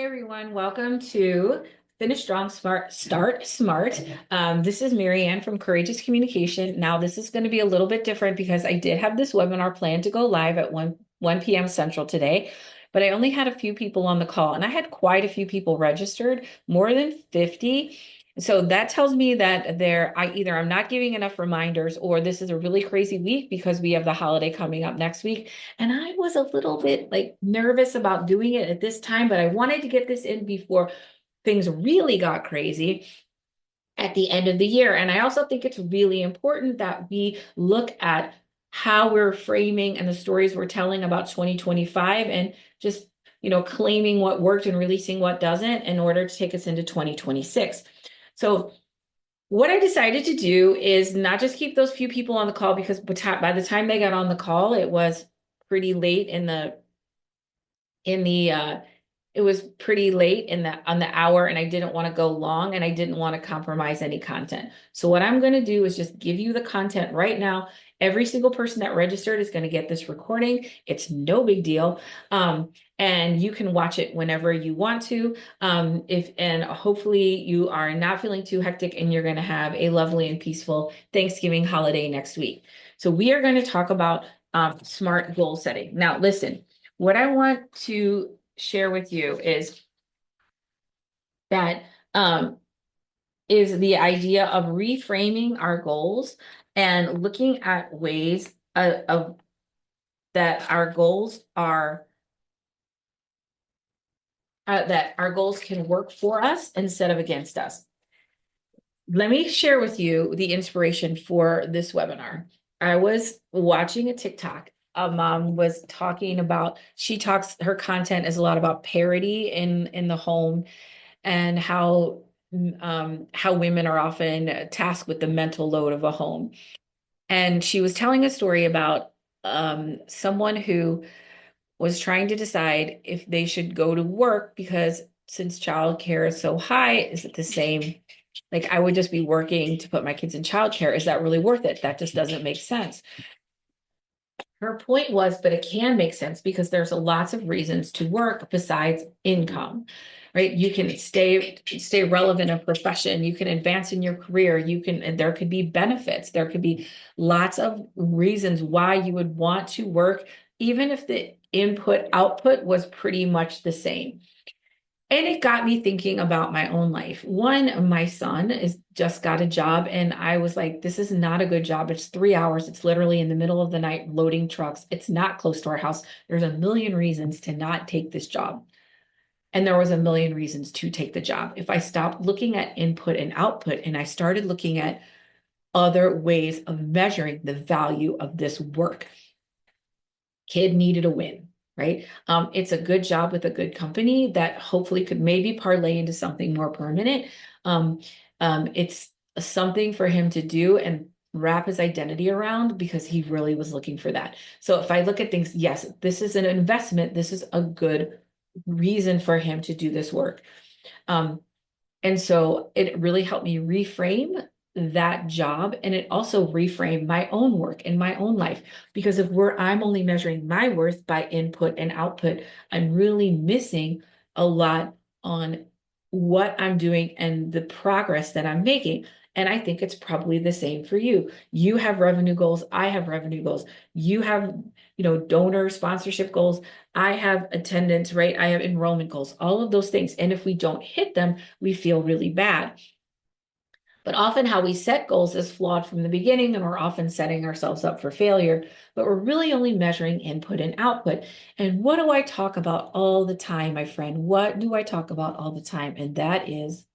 everyone. Welcome to Finish Strong, Smart, Start Smart. This is Maryanne from Courageous Communication. Now, this is going to be a little bit different because I did have this webinar planned to go live at 1 p.m. Central today, but I only had a few people on the call, and I had quite a few people registered, more than 50. So that tells me that I'm not giving enough reminders, or this is a really crazy week because we have the holiday coming up next week. And I was a little bit nervous about doing it at this time, but I wanted to get this in before things really got crazy at the end of the year. And I also think it's really important that we look at how we're framing and the stories we're telling about 2025 and just, claiming what worked and releasing what doesn't in order to take us into 2026. So what I decided to do is not just keep those few people on the call, because by the time they got on the call, it was pretty late in the it was pretty late on the hour, and I didn't want to go long, and I didn't want to compromise any content. So what I'm going to do is just give you the content right now. Every single person that registered is going to get this recording. It's no big deal. And you can watch it whenever you want to. And hopefully you are not feeling too hectic, and you're going to have a lovely and peaceful Thanksgiving holiday next week. So we are going to talk about SMART goal setting. Now, listen, what I want to share with you is that is the idea of reframing our goals and looking at ways of that our goals are that our goals can work for us instead of against us. Let me share with you the inspiration for this webinar. I was watching a TikTok. A mom was talking about, her content is a lot about parity in the home, and how women are often tasked with the mental load of a home. And she was telling a story about someone who was trying to decide if they should go to work, because since childcare is so high, is it the same? Like, I would just be working to put my kids in childcare. Is that really worth it? That just doesn't make sense. Her point was, but it can make sense because there's lots of reasons to work besides income, right? You can stay relevant in a profession. You can advance in your career. And there could be benefits. There could be lots of reasons why you would want to work, even if the input output was pretty much the same. And it got me thinking about my own life. One, my son just got a job, and I was like, this is not a good job. It's 3 hours. It's literally in the middle of the night loading trucks. It's not close to our house. There's a million reasons to not take this job. And there was a million reasons to take the job. If I stopped looking at input and output, and I started looking at other ways of measuring the value of this work, kid needed a win. Right? It's a good job with a good company that hopefully could maybe parlay into something more permanent. It's something for him to do and wrap his identity around, because he really was looking for that. So if I look at things, yes, this is an investment. This is a good reason for him to do this work. And so it really helped me reframe that job, and it also reframed my own work in my own life, because if I'm only measuring my worth by input and output, I'm really missing a lot on what I'm doing and the progress that I'm making. And I think it's probably the same for you. You have revenue goals. I have revenue goals. You have, donor sponsorship goals. I have attendance, right? I have enrollment goals, all of those things. And if we don't hit them, we feel really bad. But often how we set goals is flawed from the beginning, and we're often setting ourselves up for failure, but we're really only measuring input and output. And what do I talk about all the time, my friend? What do I talk about all the time? And that is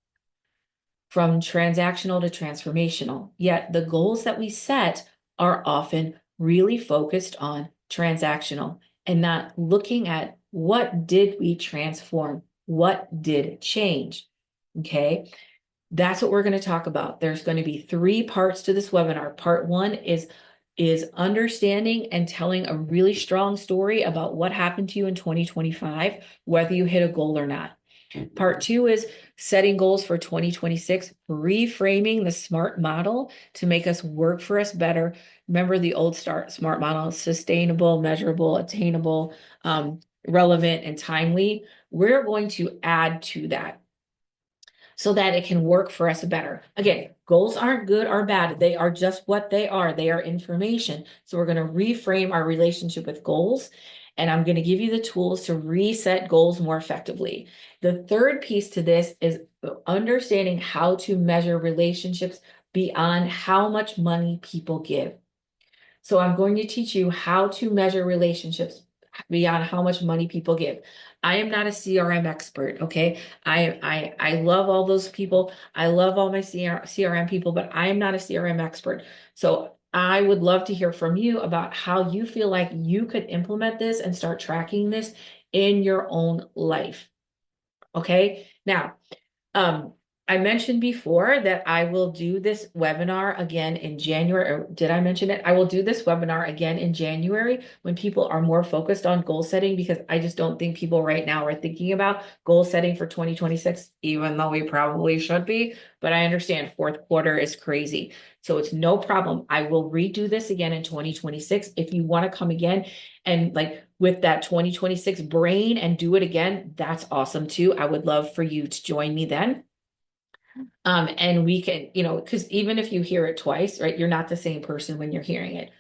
from transactional to transformational. Yet the goals that we set are often really focused on transactional and not looking at what did we transform? What did change? Okay. That's what we're going to talk about. There's going to be 3 parts to this webinar. Part 1 is understanding and telling a really strong story about what happened to you in 2025, whether you hit a goal or not. Part 2 is setting goals for 2026, reframing the SMART model to make us work for us better. Remember the old SMART model: sustainable, measurable, attainable, relevant, and timely. we're going to add to that so that it can work for us better. Again, goals aren't good or bad. They are just what they are. They are information. So we're going to reframe our relationship with goals. And I'm going to give you the tools to reset goals more effectively. The third piece to this is understanding how to measure relationships beyond how much money people give. So I'm going to teach you how to measure relationships beyond how much money people give. I am not a CRM expert, okay? I love all those people. I love all my CRM people, but I am not a CRM expert. So I would love to hear from you about how you feel like you could implement this and start tracking this in your own life. Okay? Now, um, I mentioned before that I will do this webinar again in January. Or did I mention it? I will do this webinar again in January when people are more focused on goal setting, because I just don't think people right now are thinking about goal setting for 2026, even though we probably should be. But I understand fourth quarter is crazy. So it's no problem. I will redo this again in 2026. If you want to come again and like with that 2026 brain and do it again, that's awesome too. I would love for you to join me then. And we can, because even if you hear it twice, right, you're not the same person when you're hearing it.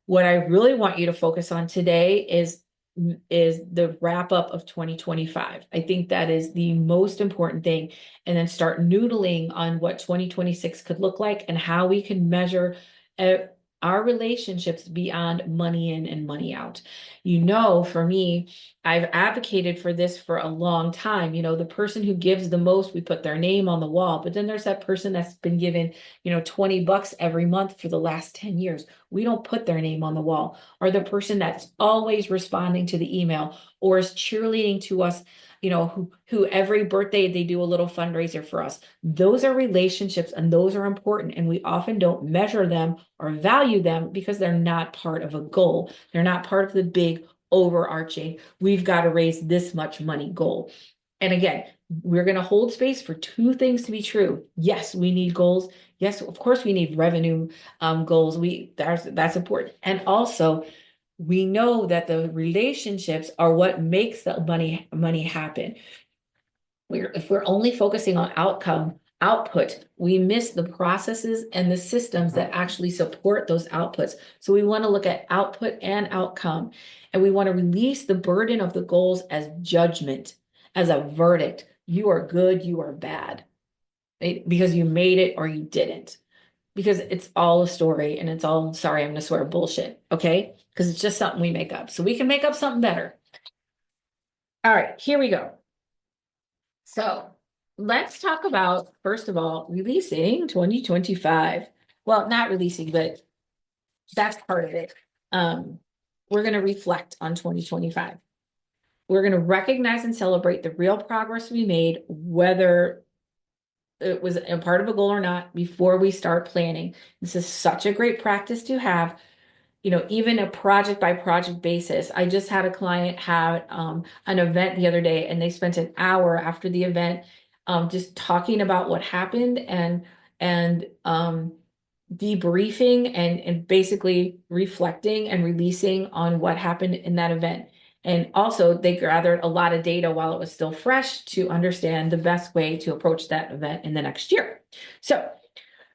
What I really want you to focus on today is the wrap up of 2025. I think that is the most important thing. And then start noodling on what 2026 could look like and how we can measure uh, our relationships beyond money in and money out. For me, I've advocated for this for a long time. The person who gives the most, we put their name on the wall. But then there's that person that's been given, $20 every month for the last 10 years. We don't put their name on the wall. Or the person that's always responding to the email or is cheerleading to us, who every birthday they do a little fundraiser for us. Those are relationships and those are important. And we often don't measure them or value them because they're not part of a goal. They're not part of the big overarching, we've got to raise this much money goal. And again, we're going to hold space for two things to be true. Yes, we need goals. Yes, of course, we need revenue goals. That's important. And also, we know that the relationships are what makes the money happen. If we're only focusing on output, we miss the processes and the systems that actually support those outputs. So we want to look at output and outcome, and we want to release the burden of the goals as judgment, as a verdict. You are good, you are bad, right? Because you made it or you didn't. Because it's all a story and it's all, sorry, I'm going to swear, bullshit. Okay. Because it's just something we make up. So we can make up something better. All right, here we go. So let's talk about, first of all, releasing 2025. Well, not releasing, but that's part of it. We're going to reflect on 2025. We're going to recognize and celebrate the real progress we made, whether it was a part of a goal or not, before we start planning. This is such a great practice to have, even a project by project basis. I just had a client have an event the other day, and they spent an hour after the event just talking about what happened and debriefing and basically reflecting and releasing on what happened in that event. And also, they gathered a lot of data while it was still fresh to understand the best way to approach that event in the next year. So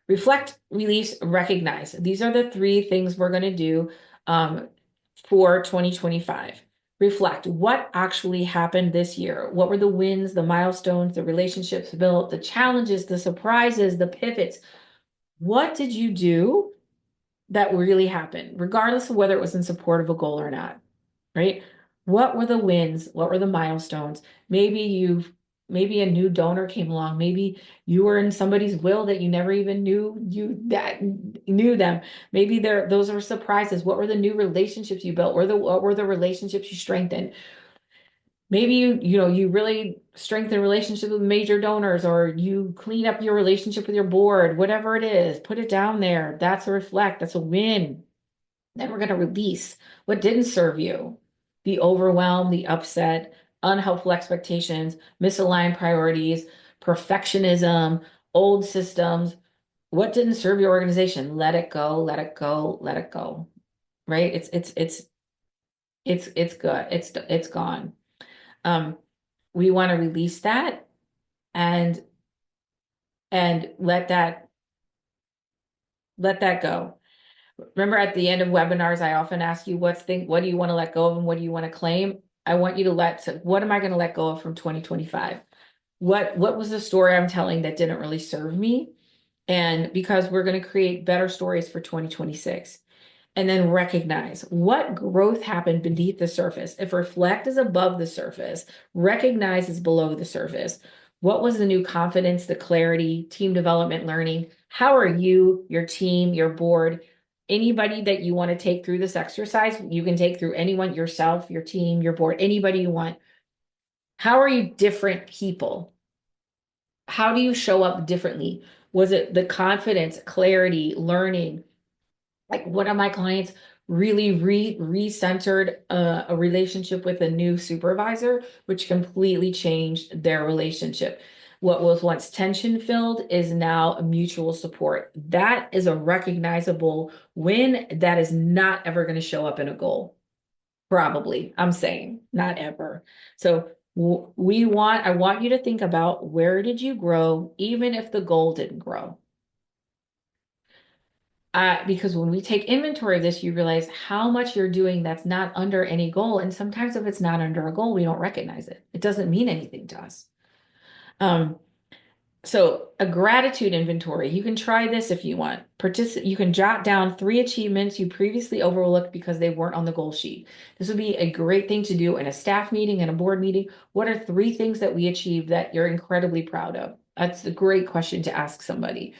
reflect, release, recognize. These are the three things we're going to do for 2025. Reflect. What actually happened this year? What were the wins, the milestones, the relationships built, the challenges, the surprises, the pivots? What did you do that really happened, regardless of whether it was in support of a goal or not, right? What were the wins? What were the milestones? Maybe a new donor came along. Maybe you were in somebody's will that you never even knew them. Maybe those are surprises. What were the new relationships you built? What were the relationships you strengthened? Maybe you really strengthen relationships with major donors, or you clean up your relationship with your board, whatever it is, put it down there. That's a reflect. That's a win. Then we're going to release what didn't serve you, the overwhelm, the upset, unhelpful expectations, misaligned priorities, perfectionism, old systems. What didn't serve your organization? Let it go, let it go, let it go. Right? It's good. It's gone. Um, we want to release that and let that go. Remember at the end of webinars, I often ask you what do you want to let go of and what do you want to claim? I want you to what am I going to let go of from 2025? What was the story I'm telling that didn't really serve me? And because we're going to create better stories for 2026. And then recognize what growth happened beneath the surface. If reflect is above the surface, recognize is below the surface. What was the new confidence, the clarity, team development, learning? How are you, your team, your board, anybody that you want to take through this exercise? You can take through anyone, yourself, your team, your board, anybody you want. How are you different people? How do you show up differently? Was it the confidence, clarity, learning? Like one of my clients really re-centered a relationship with a new supervisor, which completely changed their relationship. What was once tension filled is now a mutual support. That is a recognizable win that is not ever going to show up in a goal. Probably, I'm saying, not ever. So I want you to think about, where did you grow, even if the goal didn't grow? Because when we take inventory of this, you realize how much you're doing that's not under any goal. And sometimes if it's not under a goal, we don't recognize it. It doesn't mean anything to us. So a gratitude inventory, you can try this if you want. You can jot down 3 achievements you previously overlooked because they weren't on the goal sheet. This would be a great thing to do in a staff meeting and a board meeting. What are 3 things that we achieved that you're incredibly proud of? That's a great question to ask somebody.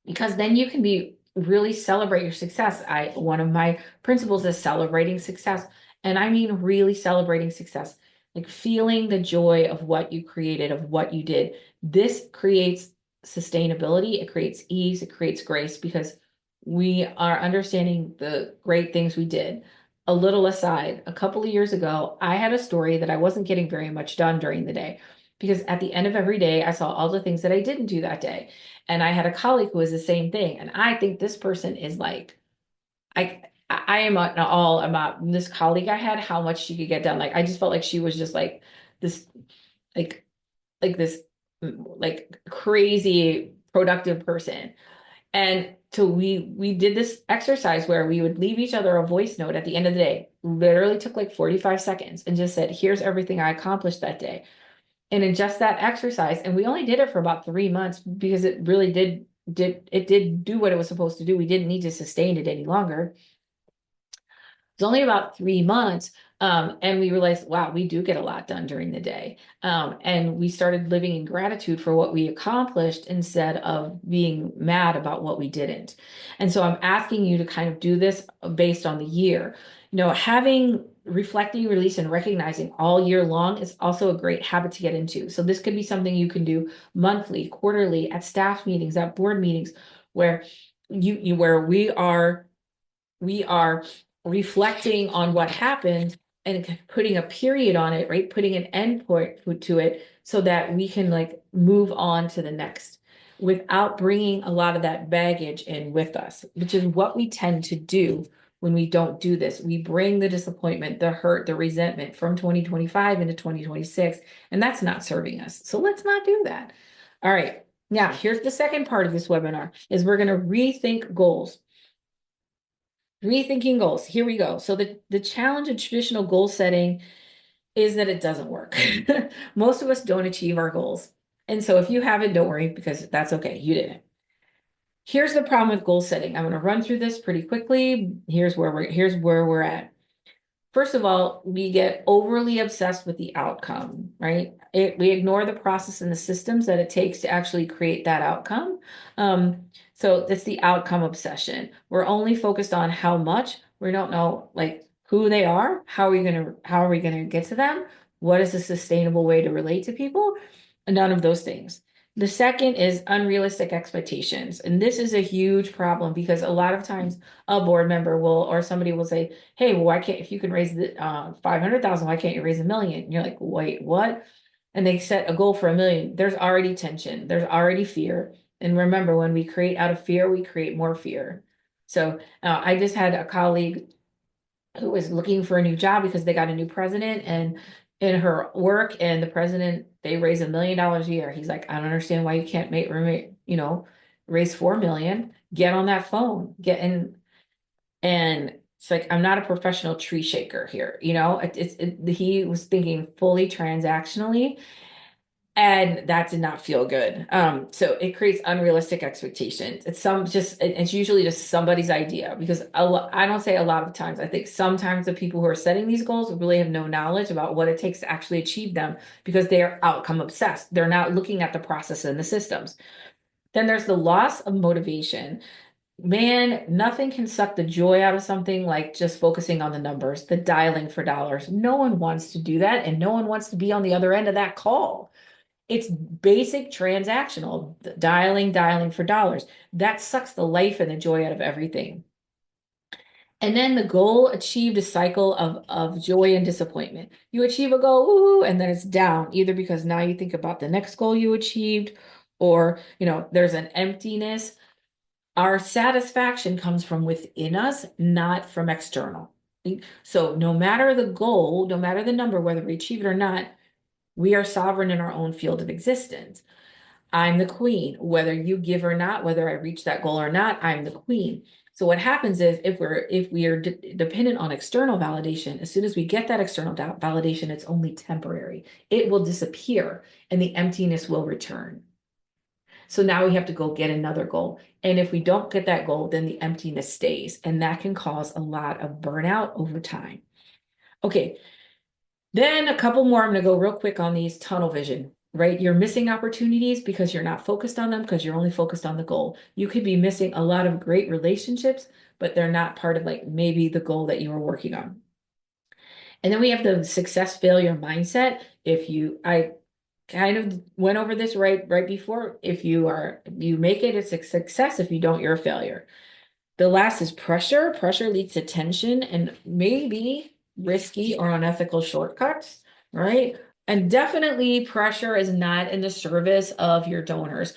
Because then you can really celebrate your success. One of my principles is celebrating success. And I mean really celebrating success, like feeling the joy of what you created, of what you did. This creates sustainability, it creates ease, it creates grace, because we are understanding the great things we did. A little aside, a couple of years ago, I had a story that I wasn't getting very much done during the day, because at the end of every day, I saw all the things that I didn't do that day. And I had a colleague who was the same thing. And I think this person is like, I am all about this colleague I had, how much she could get done. Like, I just felt like she was just like this, like, this, like crazy productive person. And so we did this exercise where we would leave each other a voice note at the end of the day, literally took like 45 seconds and just said, here's everything I accomplished that day. And in just that exercise, and we only did it for about 3 months because it really did do what it was supposed to do. We didn't need to sustain it any longer. It's only about 3 months. And we realized, wow, we do get a lot done during the day. And we started living in gratitude for what we accomplished instead of being mad about what we didn't. And so I'm asking you to kind of do this based on the year. Having reflecting, release, and recognizing all year long is also a great habit to get into. So this could be something you can do monthly, quarterly, at staff meetings, at board meetings, where where we are reflecting on what happened and putting a period on it, right? Putting an end point to it so that we can like move on to the next without bringing a lot of that baggage in with us, which is what we tend to do when we don't do this. We bring the disappointment, the hurt, the resentment from 2025 into 2026, and that's not serving us. So let's not do that. All right. Now, here's the second part of this webinar is we're going to rethink goals. Rethinking goals. Here we go. So the challenge of traditional goal setting is that it doesn't work. Most of us don't achieve our goals. And so if you haven't, don't worry, because that's okay. You didn't. Here's the problem with goal setting. I'm going to run through this pretty quickly. Here's where we're at. First of all, we get overly obsessed with the outcome, right? We ignore the process and the systems that it takes to actually create that outcome. So it's the outcome obsession. We're only focused on how much. We don't know like who they are. How are we gonna get to them? What is a sustainable way to relate to people? None of those things. The second is unrealistic expectations. And this is a huge problem because a lot of times a board member or somebody will say, hey, well, why can't, if you can raise the 500,000, why can't you raise 1 million? And you're like, wait, what? And they set a goal for 1 million. There's already tension. There's already fear. And remember, when we create out of fear, we create more fear. So I just had a colleague who was looking for a new job because they got a new president, and in her work, and the president, they raise $1 million a year. He's like, I don't understand why you can't raise 4 million, get on that phone, get in. And it's like, I'm not a professional tree shaker here, he was thinking fully transactionally, and that did not feel good. So it creates unrealistic expectations. It's usually just somebody's idea, because I don't say a lot of times. I think sometimes the people who are setting these goals really have no knowledge about what it takes to actually achieve them, because they are outcome obsessed. They're not looking at the process and the systems. Then there's the loss of motivation. Man, nothing can suck the joy out of something like just focusing on the numbers, the dialing for dollars. No one wants to do that, and no one wants to be on the other end of that call. It's basic transactional, dialing for dollars. That sucks the life and the joy out of everything. And then the goal achieved a cycle of joy and disappointment. You achieve a goal, ooh, and then it's down, either because now you think about the next goal you achieved, or, there's an emptiness. Our satisfaction comes from within us, not from external. So no matter the goal, no matter the number, whether we achieve it or not, we are sovereign in our own field of existence. I'm the queen, whether you give or not, whether I reach that goal or not, I'm the queen. So what happens is, if we are dependent on external validation, as soon as we get that external validation, it's only temporary. It will disappear and the emptiness will return. So now we have to go get another goal. And if we don't get that goal, then the emptiness stays. And that can cause a lot of burnout over time. Okay. Then a couple more. I'm going to go real quick on these. Tunnel vision, right? You're missing opportunities because you're not focused on them, because you're only focused on the goal. You could be missing a lot of great relationships, but they're not part of like maybe the goal that you were working on. And then we have the success failure mindset. I kind of went over this right before. If you make it, it's a success. If you don't, you're a failure. The last is pressure. Pressure leads to tension and maybe risky or unethical shortcuts, right? And definitely pressure is not in the service of your donors.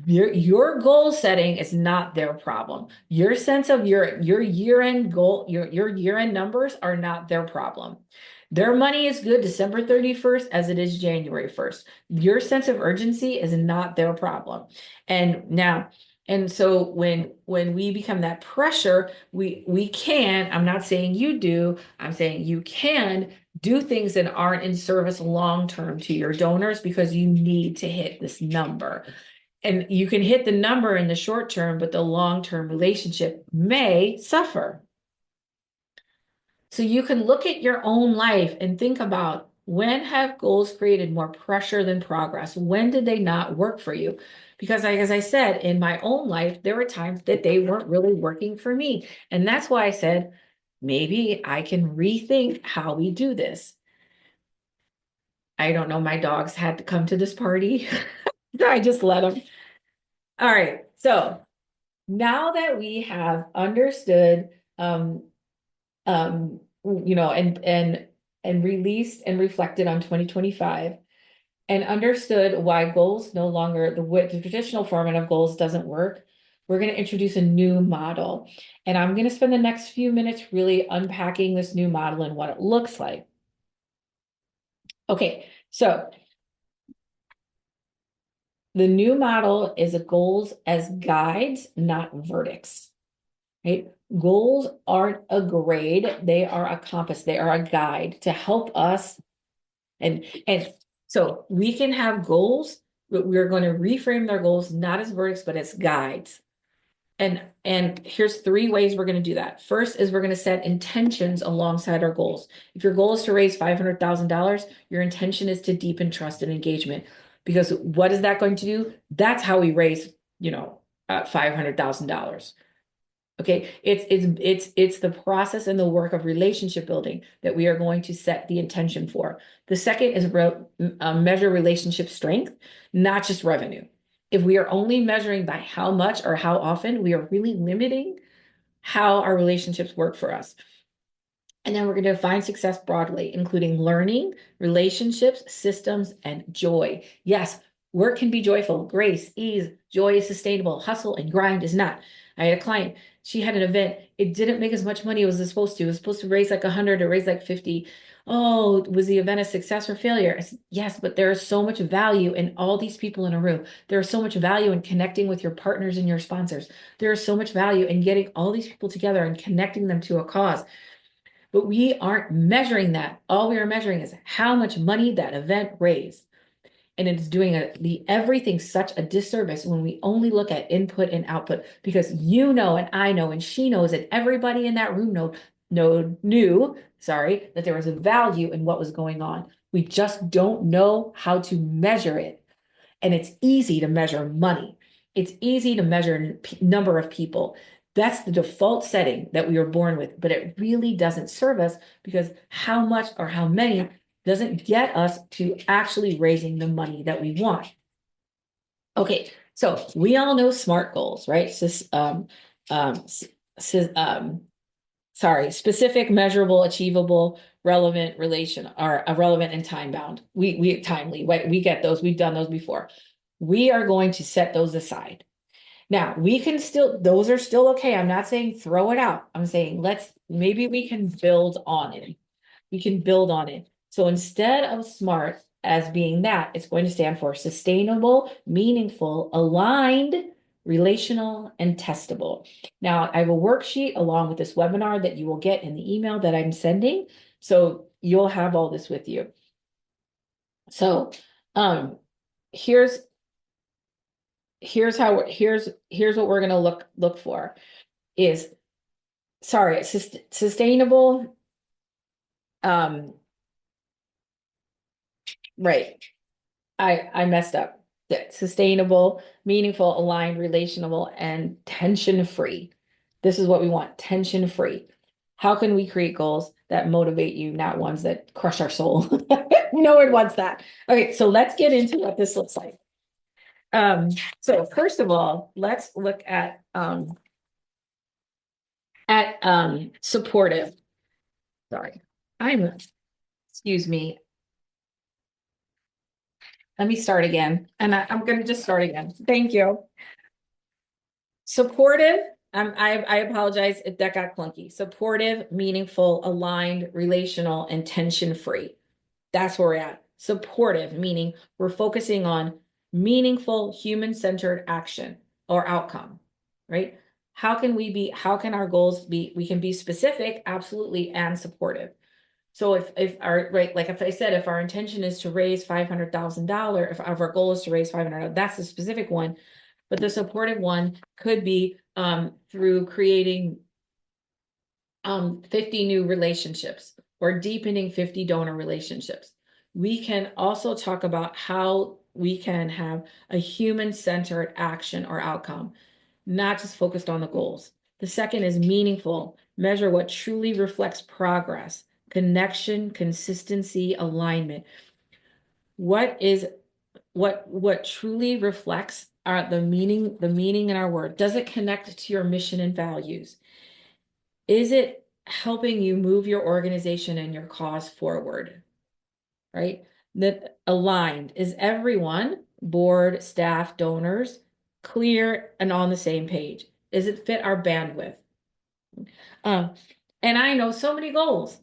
Your goal setting is not their problem. Your sense of your year-end goal, your year-end numbers are not their problem. Their money is good December 31st as it is January 1st. Your sense of urgency is not their problem. And so when we become that pressure, we can, I'm not saying you do, I'm saying you can do things that aren't in service long term to your donors, because you need to hit this number. And you can hit the number in the short term, but the long-term relationship may suffer. So you can look at your own life and think about, when have goals created more pressure than progress? When did they not work for you? Because as I said, in my own life, there were times that they weren't really working for me. And that's why I said, maybe I can rethink how we do this. I don't know, my dogs had to come to this party. I just let them. All right. So now that we have understood, and released and reflected on 2025, and understood why goals no longer, the traditional format of goals doesn't work, we're going to introduce a new model. And I'm going to spend the next few minutes really unpacking this new model and what it looks like. Okay, so the new model is a goals as guides, not verdicts. Right? Goals aren't a grade, they are a compass, they are a guide to help us. And so we can have goals, but we're going to reframe their goals not as verdicts, but as guides. And here's 3 ways we're going to do that. First is we're going to set intentions alongside our goals. If your goal is to raise $500,000, your intention is to deepen trust and engagement. Because what is that going to do? That's how we raise, $500,000. Okay, it's the process and the work of relationship building that we are going to set the intention for. The second is measure relationship strength, not just revenue. If we are only measuring by how much or how often, we are really limiting how our relationships work for us. And then we're going to define success broadly, including learning, relationships, systems, and joy. Yes, work can be joyful, grace, ease, joy is sustainable, hustle and grind is not. I had a client, she had an event, it didn't make as much money as it was supposed to. It was supposed to raise like 100 or raise like 50. oh, was the event a success or failure? I said, yes, but there is so much value in all these people in a room. There is so much value in connecting with your partners and your sponsors. There is so much value in getting all these people together and connecting them to a cause. But we aren't measuring that. All we are measuring is how much money that event raised. And it's doing everything such a disservice when we only look at input and output, because you know, and I know, and she knows, and everybody in that room knew, that there was a value in what was going on. We just don't know how to measure it. And it's easy to measure money. It's easy to measure number of people. That's the default setting that we were born with, but it really doesn't serve us, because how much or how many doesn't get us to actually raising the money that we want. Okay, so we all know SMART goals, right? Specific, measurable, achievable, relevant, relation, or relevant and time bound. We timely, we get those. We've done those before. We are going to set those aside. Now, we can still, those are still okay. I'm not saying throw it out. I'm saying maybe we can build on it. We can build on it. So instead of SMART as being that, it's going to stand for sustainable, meaningful, aligned, relational, and testable. Now, I have a worksheet along with this webinar that you will get in the email that I'm sending. So you'll have all this with you. So here's what we're going to look for is, sustainable, right. I messed up. Sustainable, meaningful, aligned, relational, and tension-free. This is what we want, tension-free. How can we create goals that motivate you, not ones that crush our soul? No one wants that. Okay, so let's get into what this looks like. So first of all, let's look at supportive. Sorry, excuse me. Let me start again. And I'm going to just start again. Thank you. Supportive. I apologize if that got clunky. Supportive, meaningful, aligned, relational, and tension-free. That's where we're at. Supportive, meaning we're focusing on meaningful, human-centered action or outcome, right? How can our goals be, we can be specific, absolutely, and supportive. So if our, right, like if I said, if our intention is to raise $500,000, if our goal is to raise 500, that's a specific one. But the supportive one could be through creating 50 new relationships or deepening 50 donor relationships. We can also talk about how we can have a human-centered action or outcome, not just focused on the goals. The second is meaningful. Measure what truly reflects progress, connection, consistency, alignment. What truly reflects the meaning in our work? Does it connect to your mission and values? Is it helping you move your organization and your cause forward? Right? That aligned. Is everyone, board, staff, donors, clear and on the same page? Does it fit our bandwidth? And I know so many goals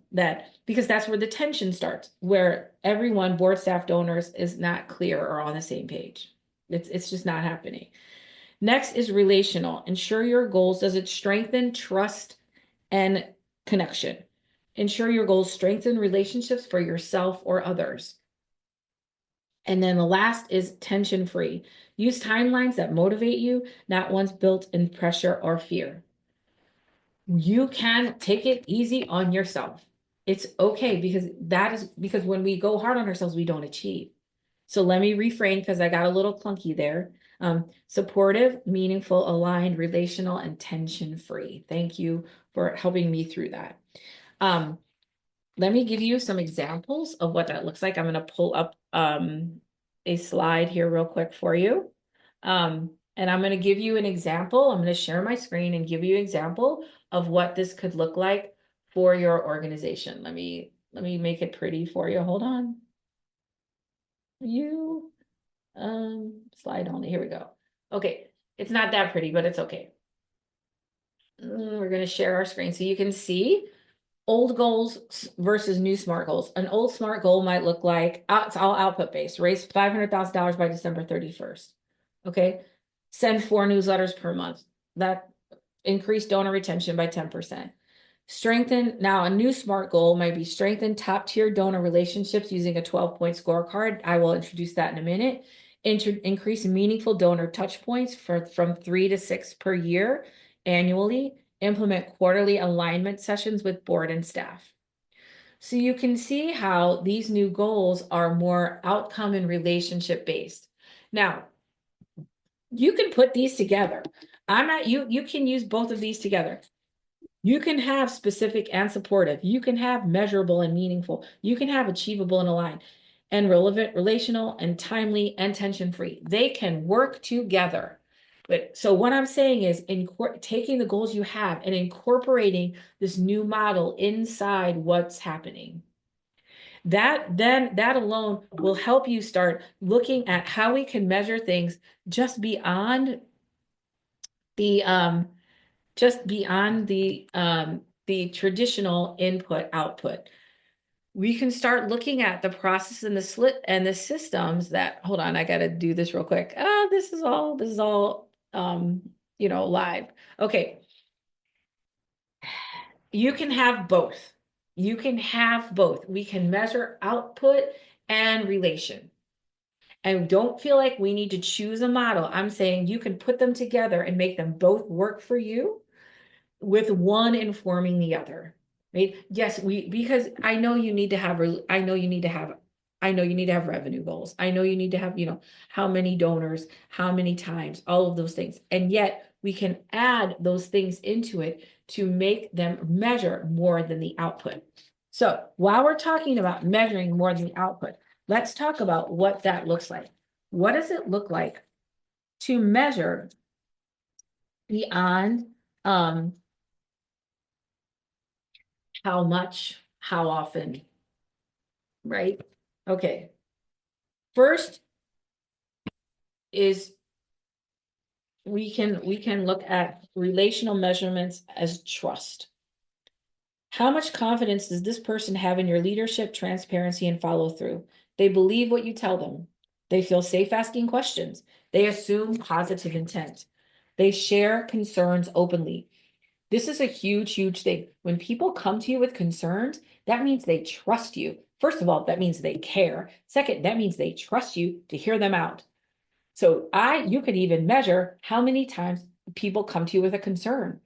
because that's where the tension starts, where everyone, board, staff, donors, is not clear or on the same page. It's just not happening. Next is relational. Ensure your goals. Does it strengthen trust and connection? Ensure your goals strengthen relationships for yourself or others. And then the last is tension-free. Use timelines that motivate you, not ones built in pressure or fear. You can take it easy on yourself. It's okay, because when we go hard on ourselves, we don't achieve. So let me reframe, because I got a little clunky there. Supportive, meaningful, aligned, relational, and tension-free. Thank you for helping me through that. Let me give you some examples of what that looks like. I'm going to pull up a slide here real quick for you. And I'm going to give you an example. I'm going to share my screen and give you an example of what this could look like for your organization. Let me make it pretty for you. Hold on. Slide only. Here we go. Okay. It's not that pretty, but it's okay. We're going to share our screen so you can see. old goals versus new SMART goals. An old SMART goal might look like, it's all output based, raise $500,000 by December 31st. Okay. Send 4 newsletters per month. That increase donor retention by 10%. Strengthen, now a new SMART goal might be strengthen top tier donor relationships using a 12-point scorecard. I will introduce that in a minute. Increase meaningful donor touch points from 3 to 6 per year annually. Implement quarterly alignment sessions with board and staff. So you can see how these new goals are more outcome and relationship based. Now, you can put these together. You can use both of these together. You can have specific and supportive. You can have measurable and meaningful. You can have achievable and aligned, and relevant, relational, and timely, and tension-free. They can work together. But so what I'm saying is taking the goals you have and incorporating this new model inside what's happening. That alone will help you start looking at how we can measure things just beyond the the traditional input output. We can start looking at the process and the slit and the systems that, hold on, I got to do this real quick. This is all live. Okay. You can have both. You can have both. We can measure output and relation. And don't feel like we need to choose a model. I'm saying you can put them together and make them both work for you, with one informing the other, right? Yes, because I know you need to have revenue goals. I know you need to have, how many donors, how many times, all of those things. And yet we can add those things into it to make them measure more than the output. So while we're talking about measuring more than the output, let's talk about what that looks like. What does it look like to measure beyond how much, how often, right? Okay. First is we can look at relational measurements as trust. How much confidence does this person have in your leadership, transparency, and follow through? They believe what you tell them. They feel safe asking questions. They assume positive intent. They share concerns openly. This is a huge, huge thing. When people come to you with concerns, that means they trust you. First of all, that means they care. Second, that means they trust you to hear them out. So you could even measure how many times people come to you with a concern.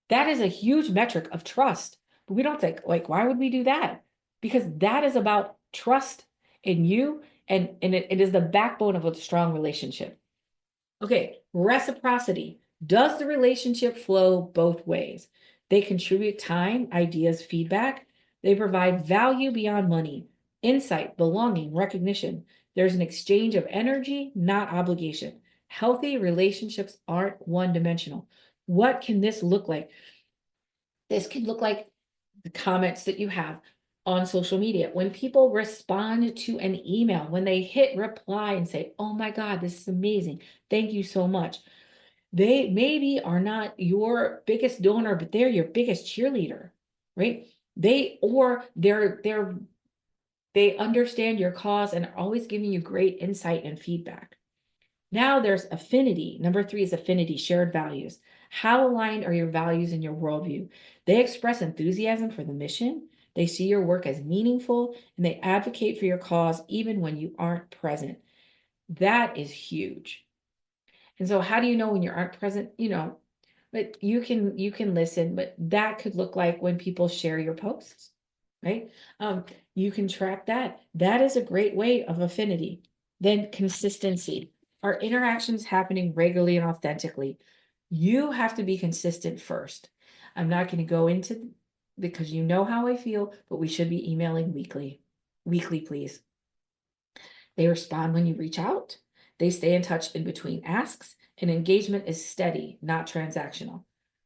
That is a huge metric of trust. But we don't think, like, why would we do that? Because that is about trust in you, and it is the backbone of a strong relationship. Okay, reciprocity. Does the relationship flow both ways? They contribute time, ideas, feedback. They provide value beyond money, insight, belonging, recognition. There's an exchange of energy, not obligation. Healthy relationships aren't one-dimensional. What can this look like? This can look like the comments that you have on social media. When people respond to an email, when they hit reply and say, oh my God, this is amazing. Thank you so much. They maybe are not your biggest donor, but they're your biggest cheerleader, right? They understand your cause and are always giving you great insight and feedback. Now there's affinity. Number 3 is affinity, shared values. How aligned are your values and your worldview? They express enthusiasm for the mission. They see your work as meaningful, and they advocate for your cause even when you aren't present. That is huge. And so how do you know when you aren't present? But you can listen, but that could look like when people share your posts, right? You can track that. That is a great way of affinity. Then consistency. Are interactions happening regularly and authentically? You have to be consistent first. I'm not going to go into, because you know how I feel, but we should be emailing weekly. Weekly, please. They respond when you reach out. They stay in touch in between asks, and engagement is steady, not transactional.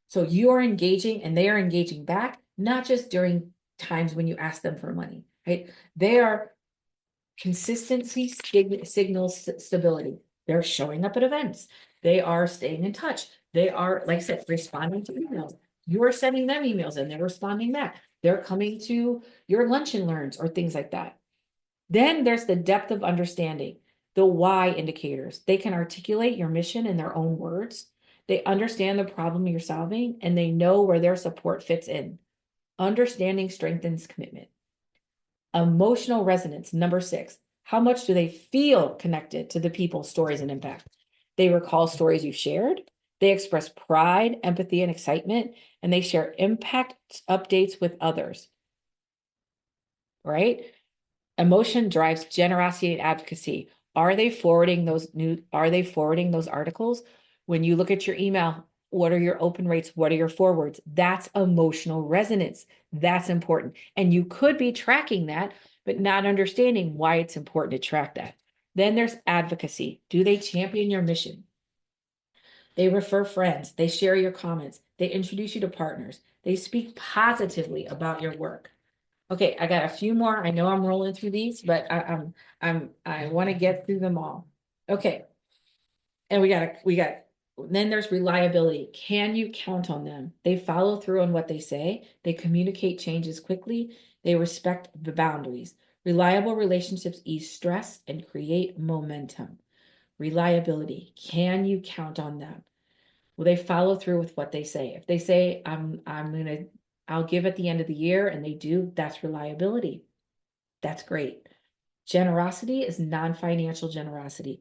So you are engaging and they are engaging back, not just during times when you ask them for money, right? They are consistency signals stability. They're showing up at events. They are staying in touch. They are, like I said, responding to emails. You're sending them emails and they're responding back. They're coming to your lunch and learns or things like that. Then there's the depth of understanding, the why indicators. They can articulate your mission in their own words. They understand the problem you're solving and they know where their support fits in. Understanding strengthens commitment. Emotional resonance, number 6. How much do they feel connected to the people, stories, and impact? They recall stories you've shared. They express pride, empathy, and excitement, and they share impact updates with others, right? Emotion drives generosity and advocacy. Are they forwarding those articles? When you look at your email, what are your open rates? What are your forwards? That's emotional resonance. That's important. And you could be tracking that, but not understanding why it's important to track that. Then there's advocacy. Do they champion your mission? They refer friends. They share your comments. They introduce you to partners. They speak positively about your work. Okay, I got a few more. I know I'm rolling through these, but I want to get through them all. Okay. And then there's reliability. Can you count on them? They follow through on what they say. They communicate changes quickly. They respect the boundaries. Reliable relationships ease stress and create momentum. Reliability. Can you count on them? Will they follow through with what they say? If they say, I'll give at the end of the year, and they do, that's reliability. That's great. Generosity is non-financial generosity.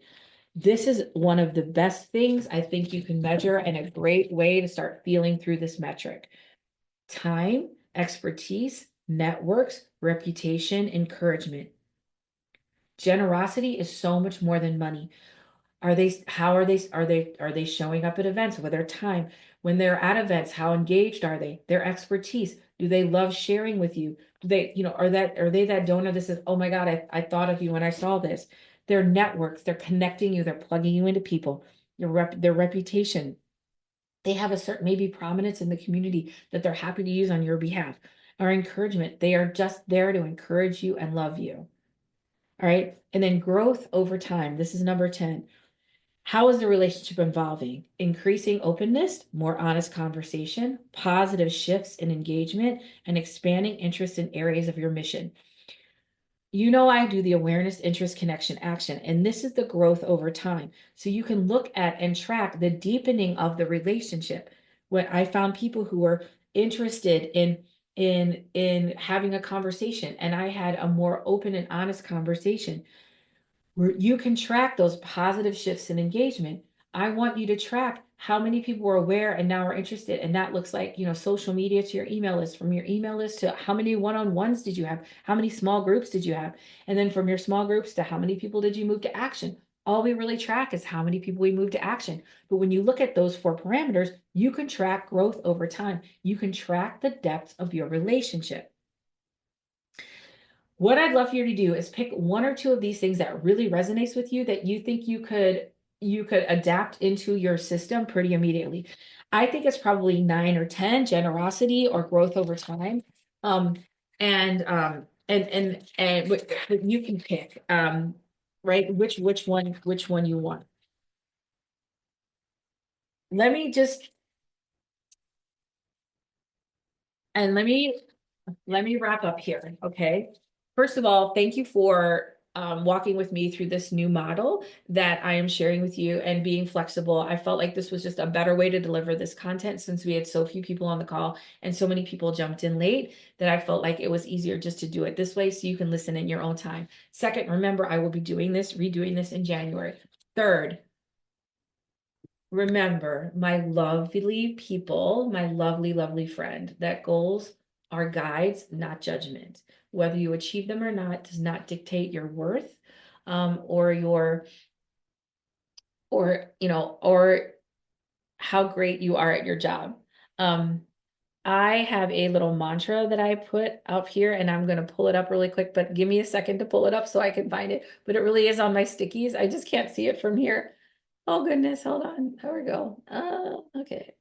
This is one of the best things I think you can measure and a great way to start feeling through this metric. Time, expertise, networks, reputation, encouragement. Generosity is so much more than money. Are they showing up at events with their time? When they're at events, how engaged are they? Their expertise. Do they love sharing with you? Do they, are they that donor that says, oh my God, I thought of you when I saw this? Their networks, they're connecting you, they're plugging you into people, their reputation. They have a certain maybe prominence in the community that they're happy to use on your behalf. Or encouragement. They are just there to encourage you and love you. All right. And then growth over time. This is number 10. How is the relationship evolving? Increasing openness, more honest conversation, positive shifts in engagement, and expanding interest in areas of your mission. I do the awareness, interest, connection, action, and this is the growth over time. So you can look at and track the deepening of the relationship. When I found people who were interested in having a conversation, and I had a more open and honest conversation, you can track those positive shifts in engagement. I want you to track how many people were aware and now are interested. And that looks like, social media to your email list, from your email list to how many one-on-ones did you have? How many small groups did you have? And then from your small groups to how many people did you move to action? All we really track is how many people we move to action. But when you look at those 4 parameters, you can track growth over time. You can track the depth of your relationship. What I'd love for you to do is pick 1 or 2 of these things that really resonates with you that you think you could adapt into your system pretty immediately. I think it's probably 9 or 10, generosity or growth over time. But you can pick right, which one you want. Let me just and let me wrap up here, okay? First of all, thank you for walking with me through this new model that I am sharing with you and being flexible. I felt like this was just a better way to deliver this content since we had so few people on the call and so many people jumped in late that I felt like it was easier just to do it this way so you can listen in your own time. Second, remember, I will be redoing this in January. Third, remember, my lovely people, my lovely, lovely friend, that goals are guides, not judgment. Whether you achieve them or not does not dictate your worth, or or how great you are at your job. I have a little mantra that I put up here, and I'm going to pull it up really quick, but give me a second to pull it up so I can find it. But it really is on my stickies. I just can't see it from here. Oh goodness, hold on. There we go. Okay.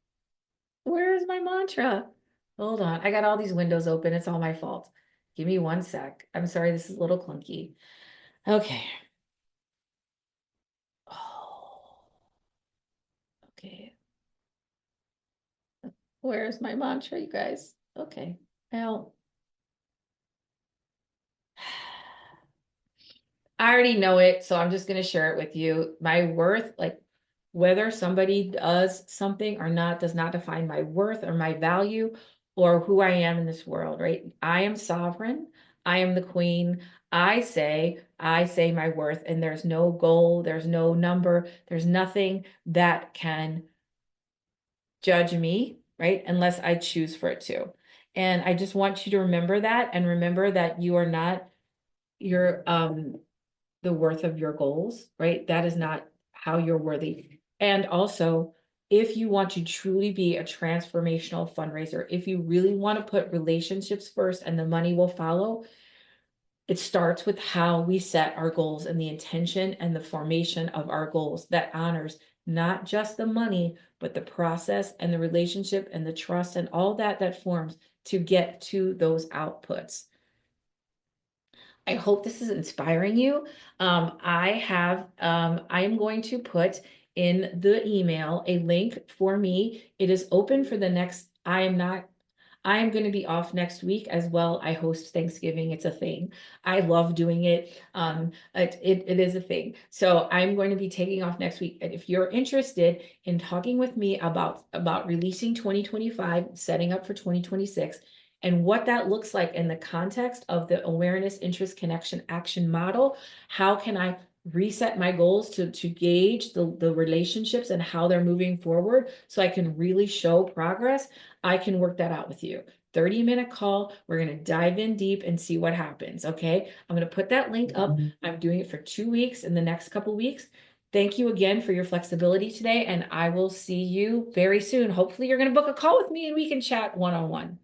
Where is my mantra? Hold on. I got all these windows open. It's all my fault. Give me 1 sec. I'm sorry, this is a little clunky. Okay. Oh, okay. Where's my mantra, you guys? Okay. Well, I already know it, so I'm just going to share it with you. My worth, like whether somebody does something or not, does not define my worth or my value or who I am in this world, right? I am sovereign. I am the queen. I say my worth, and there's no goal, there's no number, there's nothing that can judge me, right? Unless I choose for it to. And I just want you to remember that and remember that you are not your the worth of your goals, right? That is not how you're worthy. And also, if you want to truly be a transformational fundraiser, if you really want to put relationships first and the money will follow, it starts with how we set our goals and the intention and the formation of our goals that honors not just the money, but the process and the relationship and the trust and all that that forms to get to those outputs. I hope this is inspiring you. I am going to put in the email a link for me. It is open for the next, I am going to be off next week as well. I host Thanksgiving. It's a thing. I love doing it. It is a thing. So I'm going to be taking off next week. And if you're interested in talking with me about releasing 2025, setting up for 2026, and what that looks like in the context of the awareness, interest, connection, action model, how can I reset my goals to gauge the relationships and how they're moving forward so I can really show progress, I can work that out with you. 30-minute call. We're going to dive in deep and see what happens. Okay. I'm going to put that link up. I'm doing it for 2 weeks in the next couple weeks. Thank you again for your flexibility today. And I will see you very soon. Hopefully you're going to book a call with me and we can chat one-on-one.